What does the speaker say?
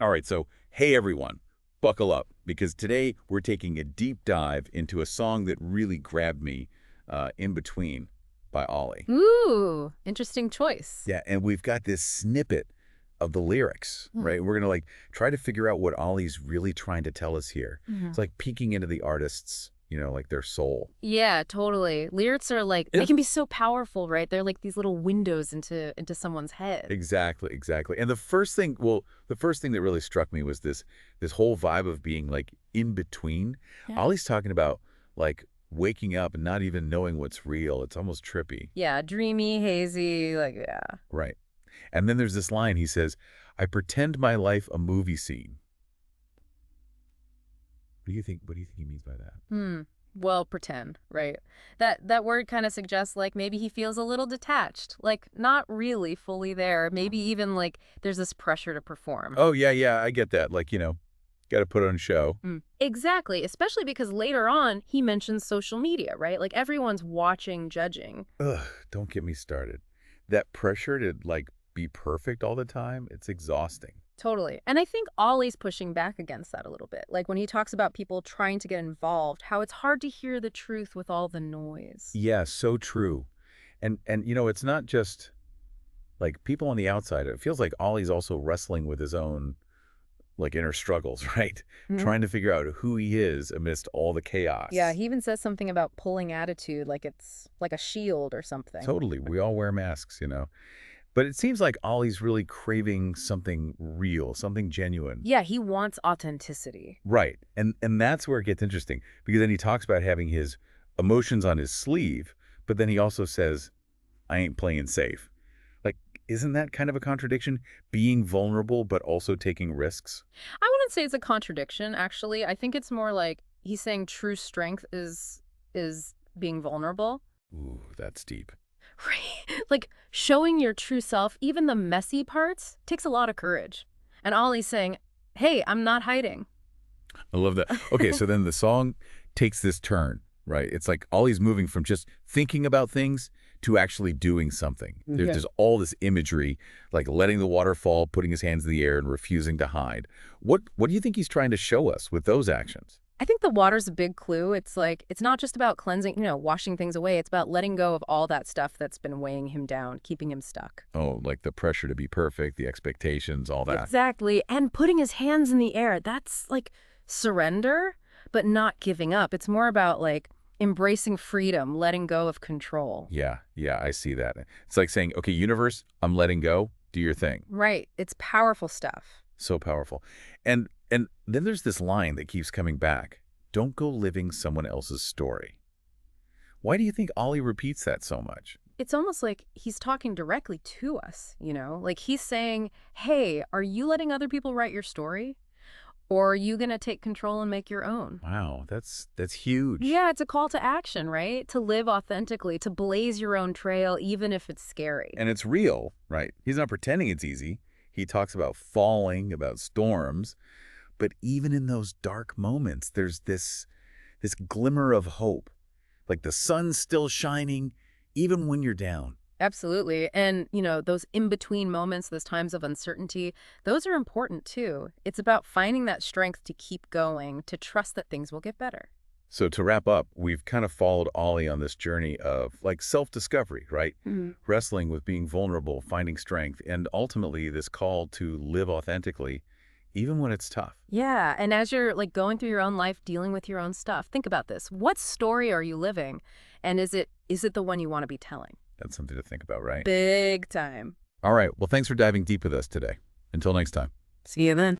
All right, so hey everyone, buckle up because today we're taking a deep dive into a song that really grabbed me, In Between by Ollie. Ooh, interesting choice. Yeah, and we've got this snippet of the lyrics, Hmm. right? We're gonna like try to figure out what Ollie's really trying to tell us here. Mhm. It's like peeking into the artist's, like their soul. Yeah, totally. Lyrics are like they Yeah. can be so powerful, right? They're like these little windows into someone's head. Exactly, exactly. And the first thing that really struck me was this whole vibe of being like in between. Yeah. Ollie's talking about like waking up and not even knowing what's real. It's almost trippy. Yeah, dreamy, hazy, like yeah. Right. And then there's this line he says, I pretend my life a movie scene. What do you think he means by that? Hmm. Well, pretend, right? That word kind of suggests like maybe he feels a little detached, like not really fully there. Maybe even like there's this pressure to perform. Oh yeah, yeah, I get that. Like, got to put on a show. Mm. Exactly, especially because later on he mentions social media, right? Like everyone's watching, judging. Ugh, don't get me started. That pressure to like be perfect all the time, it's exhausting. Totally. And I think Ollie's pushing back against that a little bit. Like when he talks about people trying to get involved, how it's hard to hear the truth with all the noise. Yeah, so true. And it's not just like people on the outside. It feels like Ollie's also wrestling with his own like inner struggles, right? Mhm. Trying to figure out who he is amidst all the Yeah, chaos. he even says something about pulling attitude, like it's like a shield or something. Totally. We all wear masks. But it seems like Ollie's really craving something real, something genuine. Yeah, he wants authenticity. Right. And that's where it gets interesting because then he talks about having his emotions on his sleeve, but then he also says, I ain't playing safe. Like, isn't that kind of a contradiction? Being vulnerable, but also taking risks? I wouldn't say it's a contradiction, actually. I think it's more like he's saying true strength is being vulnerable. Ooh, that's deep. Right. Like showing your true self, even the messy parts, takes a lot of courage. And Ollie's saying, hey, I'm not hiding. I love that. Okay, so then the song takes this turn, right? It's like Ollie's moving from just thinking about things to actually doing something. There's, Yeah. there's all this imagery, like letting the water fall, putting his hands in the air, and refusing to hide. What do you think he's trying to show us with those actions? I think the water's a big clue. It's like, it's not just about cleansing, washing things away. It's about letting go of all that stuff that's been weighing him down, keeping him stuck. Oh, like the pressure to be perfect, the expectations, all that. Exactly. And putting his hands in the air, that's like surrender, but not giving up. It's more about like embracing freedom, letting go of control. Yeah, yeah, I see that. It's like saying, okay, universe, I'm letting go. Do your thing. Right. It's powerful stuff. So powerful. And then there's this line that keeps coming back. Don't go living someone else's story. Why do you think Ollie repeats that so much? It's almost like he's talking directly to us, Like he's saying, hey, are you letting other people write your story? Or are you going to take control and make your own? Wow, that's huge. Yeah, it's a call to action, right? To live authentically, to blaze your own trail, even if it's scary. And it's real, right? He's not pretending it's easy. He talks about falling, about storms, but even in those dark moments, there's this glimmer of hope. Like the sun's still shining even when you're down. Absolutely. And, those in-between moments, those times of uncertainty, those are important too. It's about finding that strength to keep going, to trust that things will get better. So to wrap up, we've kind of followed Ollie on this journey of like self-discovery, right? Mhm. Wrestling with being vulnerable, finding strength, and ultimately this call to live authentically, even when it's tough. Yeah, and as you're like going through your own life, dealing with your own stuff, think about this. What story are you living? And is it the one you want to be telling? That's something to think about, right? Big time. All right. Well, thanks for diving deep with us today. Until next time. See you then.